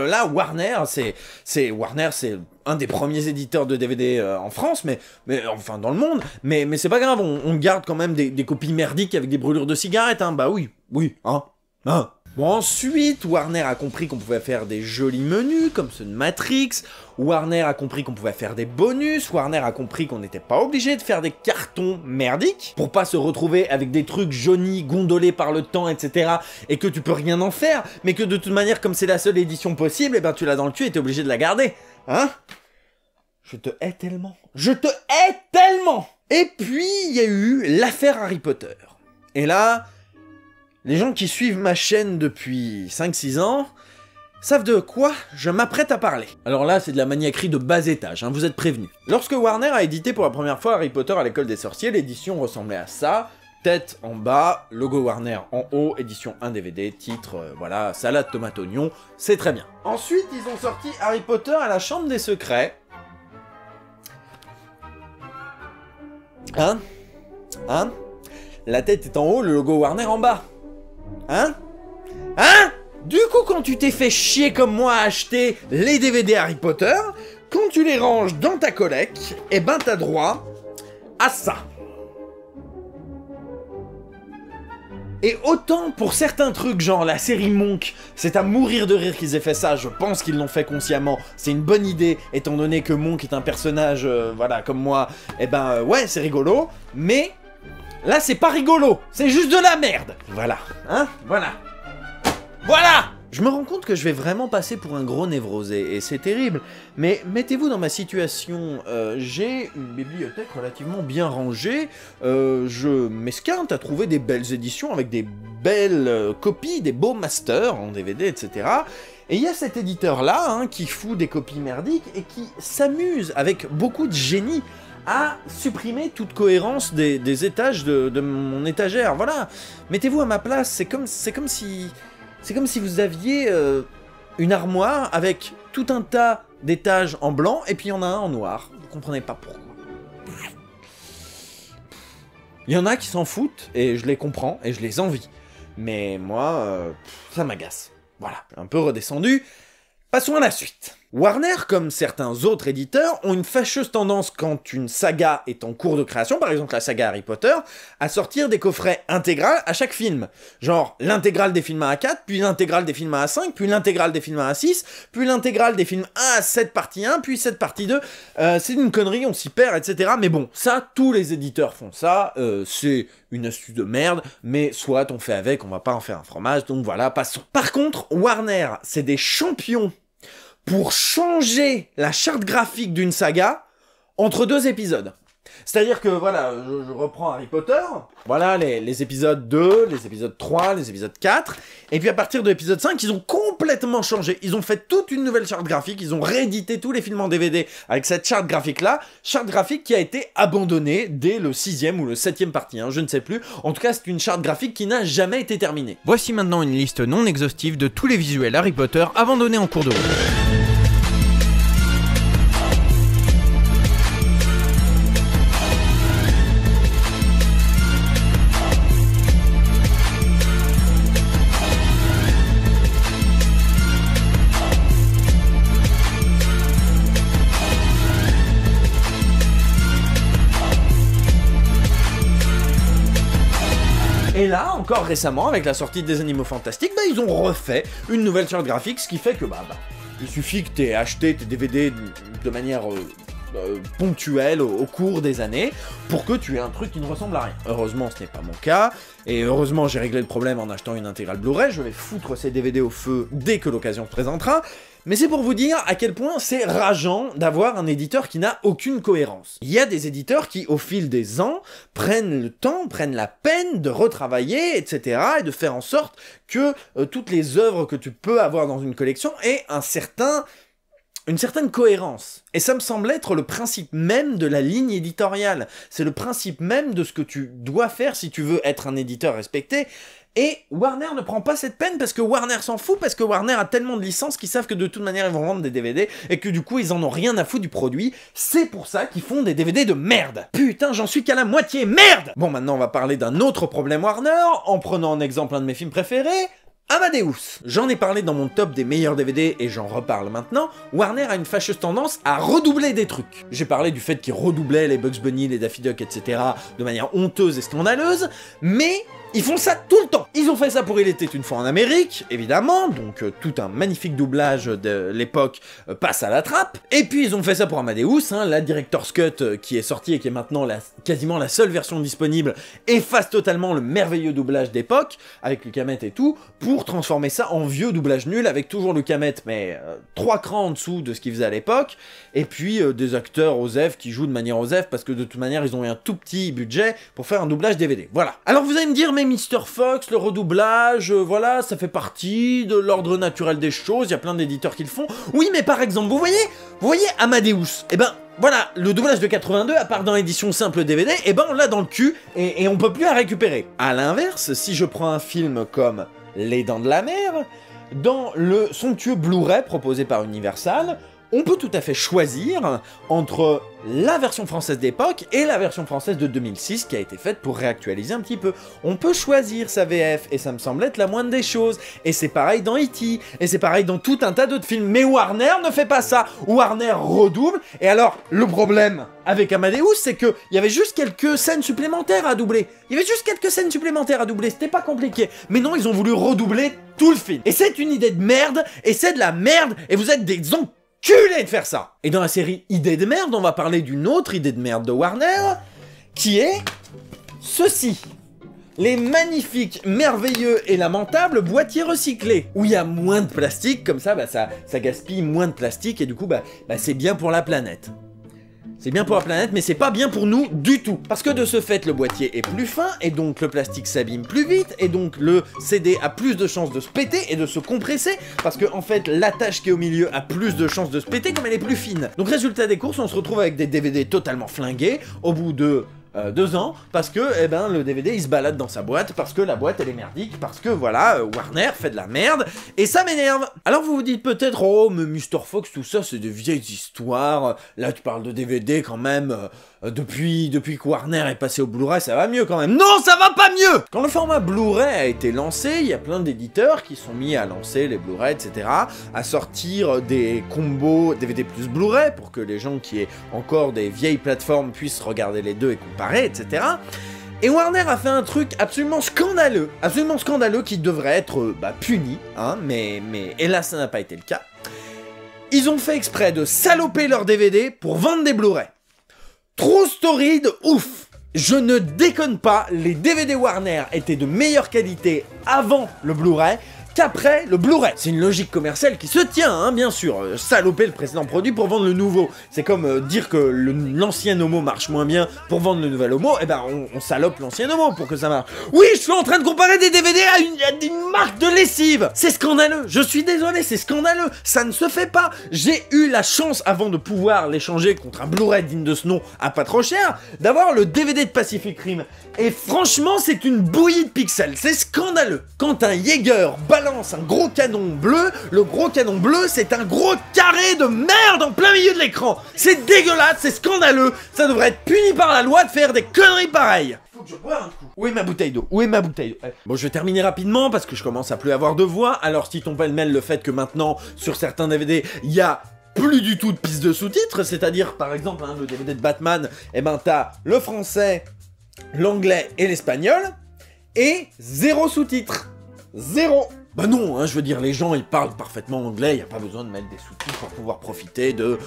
là Warner, c'est un des premiers éditeurs de DVD en France, mais enfin dans le monde, mais c'est pas grave, on garde quand même des copies merdiques avec des brûlures de cigarettes, hein, bah oui, hein. Bon, ensuite, Warner a compris qu'on pouvait faire des jolis menus, comme ceux de Matrix, Warner a compris qu'on pouvait faire des bonus, Warner a compris qu'on n'était pas obligé de faire des cartons merdiques, pour pas se retrouver avec des trucs jaunis, gondolés par le temps, etc., et que tu peux rien en faire, mais que de toute manière, comme c'est la seule édition possible, eh ben tu l'as dans le cul et t'es obligé de la garder, hein? Je te hais tellement. Et puis, il y a eu l'affaire Harry Potter. Et là... les gens qui suivent ma chaîne depuis 5-6 ans savent de quoi je m'apprête à parler. Alors là, c'est de la maniaquerie de bas étage, hein, vous êtes prévenus. Lorsque Warner a édité pour la première fois Harry Potter à l'école des sorciers, l'édition ressemblait à ça. Tête en bas, logo Warner en haut, édition 1 DVD, titre, voilà, salade tomate oignon, c'est très bien. Ensuite, ils ont sorti Harry Potter à la chambre des secrets. Hein? La tête est en haut, le logo Warner en bas. Hein? Du coup, quand tu t'es fait chier comme moi à acheter les DVD Harry Potter, quand tu les ranges dans ta collecte, eh ben t'as droit à ça. Et autant pour certains trucs, genre la série Monk, c'est à mourir de rire qu'ils aient fait ça, je pense qu'ils l'ont fait consciemment, c'est une bonne idée, étant donné que Monk est un personnage, voilà, comme moi, et ben ouais, c'est rigolo, mais là c'est pas rigolo, c'est juste de la merde. Voilà, hein, voilà. Voilà! Je me rends compte que je vais vraiment passer pour un gros névrosé, et c'est terrible, mais mettez-vous dans ma situation, j'ai une bibliothèque relativement bien rangée, je m'esquinte à trouver des belles éditions avec des belles copies, des beaux masters en DVD, etc. Et il y a cet éditeur-là, hein, qui fout des copies merdiques, et qui s'amuse avec beaucoup de génie à supprimer toute cohérence des étages de mon étagère, voilà. Mettez-vous à ma place, c'est comme si vous aviez une armoire avec tout un tas d'étages en blanc, et puis il y en a un en noir. Vous comprenez pas pourquoi. Il y en a qui s'en foutent, et je les comprends, et je les envie. Mais moi, ça m'agace. Voilà, un peu redescendu. Passons à la suite. Warner, comme certains autres éditeurs, ont une fâcheuse tendance quand une saga est en cours de création, par exemple la saga Harry Potter, à sortir des coffrets intégrales à chaque film. Genre l'intégrale des films 1 à 4, puis l'intégrale des films 1 à 5, puis l'intégrale des films 1 à 6, puis l'intégrale des films 1 à 7 partie 1, puis 7 partie 2. C'est une connerie, on s'y perd, etc. Mais bon, ça, tous les éditeurs font ça, c'est une astuce de merde, mais soit on fait avec, on va pas en faire un fromage, donc voilà, passons. Par contre, Warner, c'est des champions pour changer la charte graphique d'une saga entre deux épisodes. C'est-à-dire que, voilà, je reprends Harry Potter, voilà les épisodes 2, les épisodes 3, les épisodes 4, et puis à partir de l'épisode 5, ils ont complètement changé. Ils ont fait toute une nouvelle charte graphique, ils ont réédité tous les films en DVD avec cette charte graphique-là, charte graphique qui a été abandonnée dès le 6e ou le 7e partie, hein, je ne sais plus. En tout cas, c'est une charte graphique qui n'a jamais été terminée. Voici maintenant une liste non exhaustive de tous les visuels Harry Potter abandonnés en cours de route. Et là, encore récemment, avec la sortie des Animaux Fantastiques, bah, ils ont refait une nouvelle charte graphique, ce qui fait que il suffit que t'aies acheté tes DVD de manière ponctuelle au cours des années pour que tu aies un truc qui ne ressemble à rien. Heureusement, ce n'est pas mon cas, et heureusement, j'ai réglé le problème en achetant une intégrale Blu-ray. Je vais foutre ces DVD au feu dès que l'occasion se présentera. Mais c'est pour vous dire à quel point c'est rageant d'avoir un éditeur qui n'a aucune cohérence. Il y a des éditeurs qui, au fil des ans, prennent le temps, prennent la peine de retravailler, etc., et de faire en sorte que toutes les œuvres que tu peux avoir dans une collection aient une certaine cohérence. Et ça me semble être le principe même de la ligne éditoriale. C'est le principe même de ce que tu dois faire si tu veux être un éditeur respecté. Et Warner ne prend pas cette peine parce que Warner s'en fout, parce que Warner a tellement de licences qu'ils savent que de toute manière ils vont vendre des DVD et que du coup ils en ont rien à foutre du produit. C'est pour ça qu'ils font des DVD de merde. Putain, j'en suis qu'à la moitié, merde! Bon, maintenant on va parler d'un autre problème Warner, en prenant en exemple un de mes films préférés, Amadeus. J'en ai parlé dans mon top des meilleurs DVD et j'en reparle maintenant. Warner a une fâcheuse tendance à redoubler des trucs. J'ai parlé du fait qu'ils redoublaient les Bugs Bunny, les Daffy Duck, etc. de manière honteuse et scandaleuse, mais ils font ça tout le temps. Ils ont fait ça pour Il était une fois en Amérique, évidemment, donc tout un magnifique doublage de l'époque passe à la trappe. Et puis ils ont fait ça pour Amadeus, hein, la Director's Cut qui est sortie et qui est maintenant quasiment la seule version disponible, efface totalement le merveilleux doublage d'époque, avec Luc Hamet et tout, pour transformer ça en vieux doublage nul, avec toujours Luc Hamet, mais 3 crans en dessous de ce qu'il faisait à l'époque, et puis des acteurs OSEF qui jouent de manière OSEF, parce que de toute manière ils ont eu un tout petit budget pour faire un doublage DVD. Voilà. Alors vous allez me dire, mais Mr. Fox, le redoublage, voilà, ça fait partie de l'ordre naturel des choses, il y a plein d'éditeurs qui le font. Oui, mais par exemple, vous voyez Amadeus, eh ben, voilà, le doublage de 82, à part dans l'édition simple DVD, eh ben on l'a dans le cul, et on peut plus la récupérer. À l'inverse, si je prends un film comme Les Dents de la Mer, dans le somptueux Blu-ray proposé par Universal, on peut tout à fait choisir entre la version française d'époque et la version française de 2006 qui a été faite pour réactualiser un petit peu. On peut choisir sa VF et ça me semble être la moindre des choses. Et c'est pareil dans E.T. et c'est pareil dans tout un tas d'autres films. Mais Warner ne fait pas ça. Warner redouble. Et alors, le problème avec Amadeus, c'est qu'il y avait juste quelques scènes supplémentaires à doubler. Il y avait juste quelques scènes supplémentaires à doubler. C'était pas compliqué. Mais non, ils ont voulu redoubler tout le film. Et c'est une idée de merde. Et c'est de la merde. Et vous êtes des enculés de faire ça. Et dans la série Idée de merde, on va parler d'une autre idée de merde de Warner, qui est ceci. Les magnifiques, merveilleux et lamentables boîtiers recyclés, où il y a moins de plastique, comme ça, ça gaspille moins de plastique, et du coup, c'est bien pour la planète. C'est bien pour la planète, mais c'est pas bien pour nous du tout. Parce que de ce fait, le boîtier est plus fin, et donc le plastique s'abîme plus vite, et donc le CD a plus de chances de se péter et de se compresser, parce que en fait, l'attache qui est au milieu a plus de chances de se péter comme elle est plus fine. Donc résultat des courses, on se retrouve avec des DVD totalement flingués, au bout de 2 ans, parce que le DVD il se balade dans sa boîte, parce que la boîte elle est merdique, parce que voilà, Warner fait de la merde, et ça m'énerve. Alors vous vous dites peut-être, oh mais Mr. Fox, tout ça c'est de vieilles histoires, là tu parles de DVD quand même, depuis que Warner est passé au Blu-ray ça va mieux quand même. Non, ça va pas mieux. Quand le format Blu-ray a été lancé, il y a plein d'éditeurs qui sont mis à lancer les Blu-ray, etc., à sortir des combos DVD plus Blu-ray, pour que les gens qui aient encore des vieilles plateformes puissent regarder les deux et comparer, etc. Et Warner a fait un truc absolument scandaleux qui devrait être puni, hein, mais hélas ça n'a pas été le cas. Ils ont fait exprès de saloper leurs DVD pour vendre des Blu-ray. True story de ouf. Je ne déconne pas, les DVD Warner étaient de meilleure qualité avant le Blu-ray qu'après le Blu-ray. C'est une logique commerciale qui se tient, hein, bien sûr. Saloper le précédent produit pour vendre le nouveau. C'est comme dire que l'ancien homo marche moins bien pour vendre le nouvel homo, on salope l'ancien homo pour que ça marche. Oui, je suis en train de comparer des DVD à une marque de lessive. C'est scandaleux, je suis désolé, c'est scandaleux. Ça ne se fait pas. J'ai eu la chance, avant de pouvoir l'échanger contre un Blu-ray digne de ce nom à pas trop cher, d'avoir le DVD de Pacific Rim. Et franchement, c'est une bouillie de pixels, c'est scandaleux. Quand un Jaeger balance un gros canon bleu, le gros canon bleu, c'est un gros carré de merde en plein milieu de l'écran. C'est dégueulasse, c'est scandaleux, ça devrait être puni par la loi de faire des conneries pareilles. Faut que je boive un coup. Où est ma bouteille d'eau? Où est ma bouteille d'eau? Bon, je vais terminer rapidement parce que je commence à plus avoir de voix, alors si ton pêle-mêle le fait que maintenant, sur certains DVD, il y a plus du tout de pistes de sous-titres, c'est-à-dire, par exemple, le DVD de Batman, t'as le français, l'anglais et l'espagnol, et 0 sous-titres. 0. Bah non, je veux dire, les gens, ils parlent parfaitement anglais, y a pas besoin de mettre des sous-titres pour pouvoir profiter de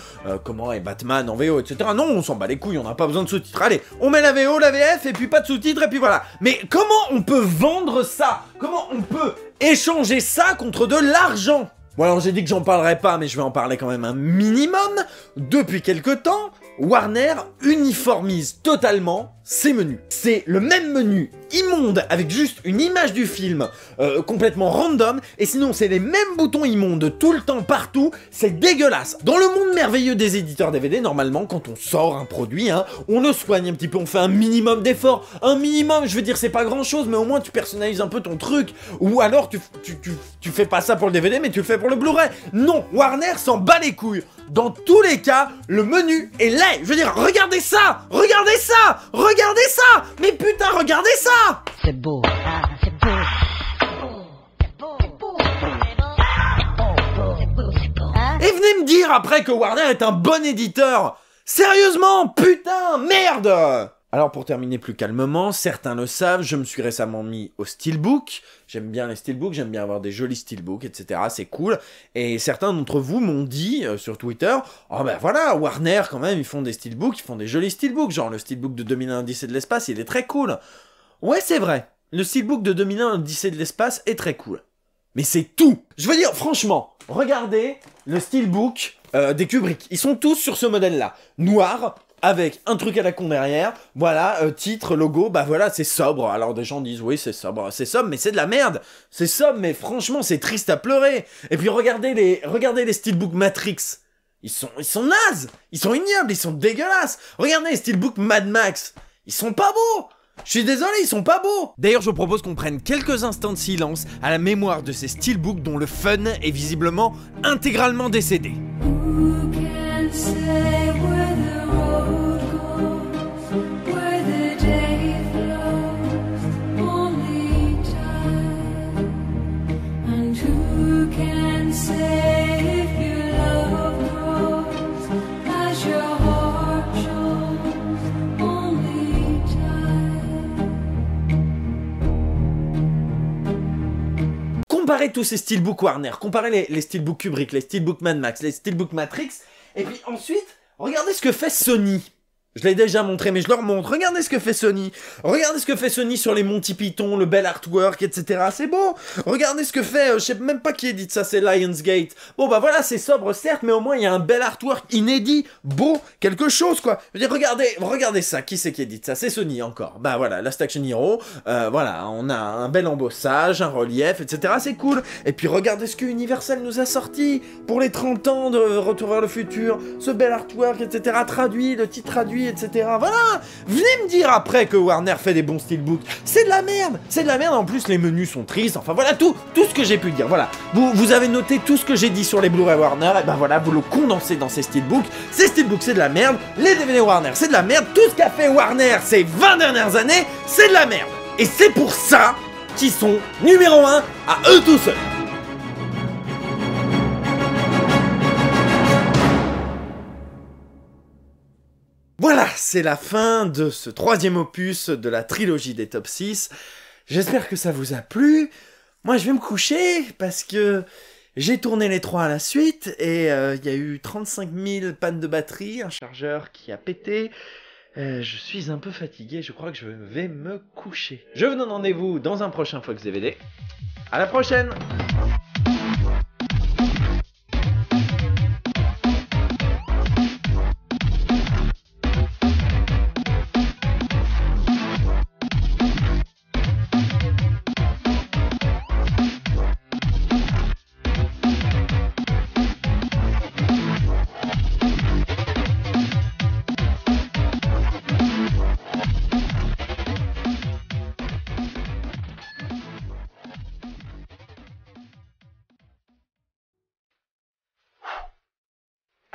comment est Batman en VO, etc. Non, on s'en bat les couilles, on n'a pas besoin de sous-titres. Allez, on met la VO, la VF, et puis pas de sous-titres, et puis voilà. Mais comment on peut vendre ça? Comment on peut échanger ça contre de l'argent? Bon alors j'ai dit que j'en parlerai pas, mais je vais en parler quand même un minimum. Depuis quelque temps, Warner uniformise totalement ses menus. C'est le même menu immonde avec juste une image du film complètement random, et sinon c'est les mêmes boutons immondes tout le temps partout, c'est dégueulasse. Dans le monde merveilleux des éditeurs DVD, normalement quand on sort un produit, on le soigne un petit peu, on fait un minimum d'efforts, un minimum, je veux dire c'est pas grand chose, mais au moins tu personnalises un peu ton truc, ou alors tu fais pas ça pour le DVD mais tu le fais pour le Blu-ray. Non, Warner s'en bat les couilles. Dans tous les cas, le menu est laid. Je veux dire, regardez ça. Regardez ça. Regardez ça. Mais putain, regardez ça. C'est beau. Ah, c'est beau. Et venez me dire après que Warner est un bon éditeur. Sérieusement, putain, merde. Alors pour terminer plus calmement, certains le savent, je me suis récemment mis au steelbook. J'aime bien les steelbooks, j'aime bien avoir des jolis steelbooks, etc. C'est cool. Et certains d'entre vous m'ont dit sur Twitter, oh ben voilà, Warner quand même, ils font des steelbooks, ils font des jolis steelbooks. Genre le steelbook de 2001 Odyssée de l'espace, il est très cool. Ouais, c'est vrai. Le steelbook de 2001 Odyssée de l'espace est très cool. Mais c'est tout. Je veux dire, franchement, regardez le steelbook des Kubrick. Ils sont tous sur ce modèle-là. Noir, avec un truc à la con derrière, voilà, titre, logo, bah voilà, c'est sobre. Alors des gens disent, oui, c'est sobre, mais c'est de la merde. C'est sobre, mais franchement, c'est triste à pleurer. Et puis regardez les steelbooks Matrix. Ils sont nazes, ils sont ignobles, ils sont dégueulasses. Regardez les steelbooks Mad Max. Ils sont pas beaux. Je suis désolé, ils sont pas beaux. D'ailleurs, je propose qu'on prenne quelques instants de silence à la mémoire de ces steelbooks dont le fun est visiblement intégralement décédé. Who can say where the road goes, where the day flows, only time. And who can say if your love grows as your heart shows, only time. Comparez tous ces steelbooks Warner, comparez les steelbooks Kubrick, les steelbooks Mad Max, les steelbooks Matrix, et puis ensuite, regardez ce que fait Sony. Je l'ai déjà montré, mais je leur montre. Regardez ce que fait Sony. Regardez ce que fait Sony sur les Monty Python, le bel artwork, etc. C'est beau. Regardez ce que fait, je sais même pas qui édite ça, c'est Lionsgate. Bon bah voilà, c'est sobre certes, mais au moins il y a un bel artwork inédit, beau, quelque chose quoi. Je veux dire, regardez ça. Qui c'est qui édite ça? C'est Sony encore. Bah voilà, Last Action Hero. Voilà, on a un bel embossage, un relief, etc. C'est cool. Et puis regardez ce que Universal nous a sorti pour les 30 ans de Retour vers le futur. Ce bel artwork, etc. Traduit, le titre traduit, etc. Voilà. Venez me dire après que Warner fait des bons steelbooks. C'est de la merde. C'est de la merde. En plus, les menus sont tristes. Enfin voilà tout ce que j'ai pu dire. Voilà. Vous avez noté tout ce que j'ai dit sur les Blu-ray Warner. Et ben voilà, vous le condensez dans ces steelbooks. Ces steelbooks, c'est de la merde. Les DVD Warner, c'est de la merde. Tout ce qu'a fait Warner ces 20 dernières années, c'est de la merde. Et c'est pour ça qu'ils sont numéro 1 à eux tout seuls. Voilà, c'est la fin de ce 3e opus de la trilogie des top 6. J'espère que ça vous a plu. Moi, je vais me coucher parce que j'ai tourné les 3 à la suite et il y a eu 35 000 pannes de batterie, un chargeur qui a pété. Je suis un peu fatigué, je crois que je vais me coucher. Je vous donne rendez-vous dans un prochain Fox DVD. À la prochaine!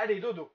Allez, dodo.